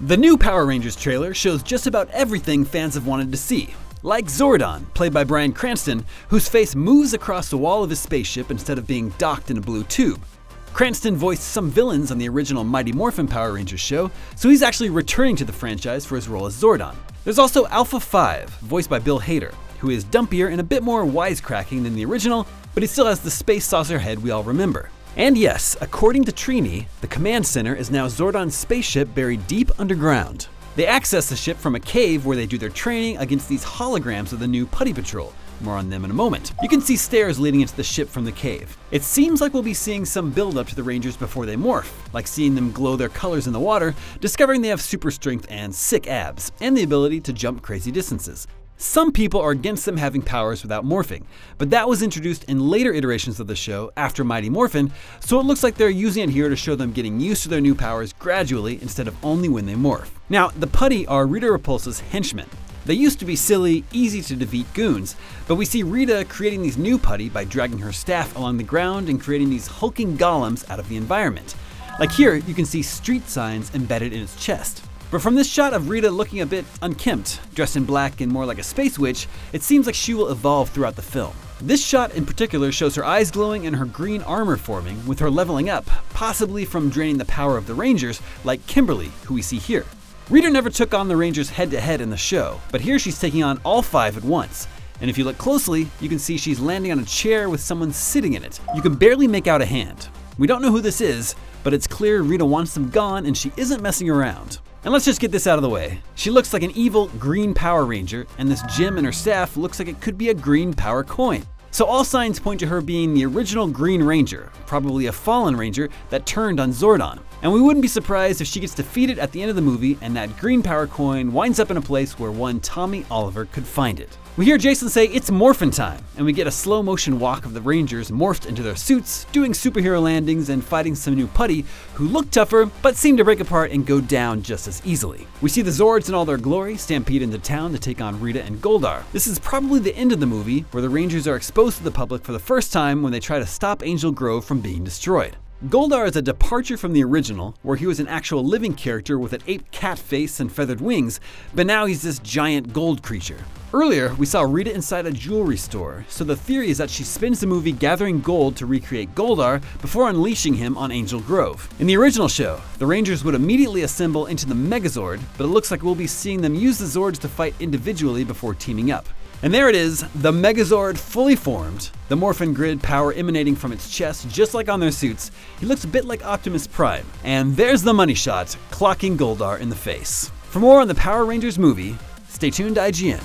The new Power Rangers trailer shows just about everything fans have wanted to see. Like Zordon, played by Bryan Cranston, whose face moves across the wall of his spaceship instead of being docked in a blue tube. Cranston voiced some villains on the original Mighty Morphin Power Rangers show, so he's actually returning to the franchise for his role as Zordon. There's also Alpha 5, voiced by Bill Hader, who is dumpier and a bit more wisecracking than the original, but he still has the space saucer head we all remember. And yes, according to Trini, the command center is now Zordon's spaceship buried deep underground. They access the ship from a cave where they do their training against these holograms of the new Putty Patrol. More on them in a moment. You can see stairs leading into the ship from the cave. It seems like we'll be seeing some build up to the Rangers before they morph, like seeing them glow their colors in the water, discovering they have super strength and sick abs, and the ability to jump crazy distances. Some people are against them having powers without morphing, but that was introduced in later iterations of the show after Mighty Morphin, so it looks like they're using it here to show them getting used to their new powers gradually instead of only when they morph. Now, the Putty are Rita Repulsa's henchmen. They used to be silly, easy to defeat goons, but we see Rita creating these new Putty by dragging her staff along the ground and creating these hulking golems out of the environment. Like here, you can see street signs embedded in its chest. But from this shot of Rita looking a bit unkempt, dressed in black and more like a space witch, it seems like she will evolve throughout the film. This shot in particular shows her eyes glowing and her green armor forming, with her leveling up, possibly from draining the power of the Rangers, like Kimberly, who we see here. Rita never took on the Rangers head-to-head in the show, but here she's taking on all 5 at once. And if you look closely, you can see she's landing on a chair with someone sitting in it. You can barely make out a hand. We don't know who this is, but it's clear Rita wants them gone and she isn't messing around. And let's just get this out of the way. She looks like an evil green Power Ranger, and this gem in her staff looks like it could be a green power coin. So all signs point to her being the original Green Ranger, probably a fallen Ranger that turned on Zordon. And we wouldn't be surprised if she gets defeated at the end of the movie and that green power coin winds up in a place where one Tommy Oliver could find it. We hear Jason say it's morphin' time, and we get a slow motion walk of the Rangers morphed into their suits, doing superhero landings and fighting some new Putty who look tougher but seem to break apart and go down just as easily. We see the Zords in all their glory stampede into town to take on Rita and Goldar. This is probably the end of the movie where the Rangers are exposed to the public for the first time when they try to stop Angel Grove from being destroyed. Goldar is a departure from the original, where he was an actual living character with an ape cat face and feathered wings, but now he's this giant gold creature. Earlier, we saw Rita inside a jewelry store, so the theory is that she spends the movie gathering gold to recreate Goldar before unleashing him on Angel Grove. In the original show, the Rangers would immediately assemble into the Megazord, but it looks like we'll be seeing them use the Zords to fight individually before teaming up. And there it is, the Megazord fully formed, the Morphin Grid power emanating from its chest just like on their suits. He looks a bit like Optimus Prime. And there's the money shot, clocking Goldar in the face. For more on the Power Rangers movie, stay tuned to IGN.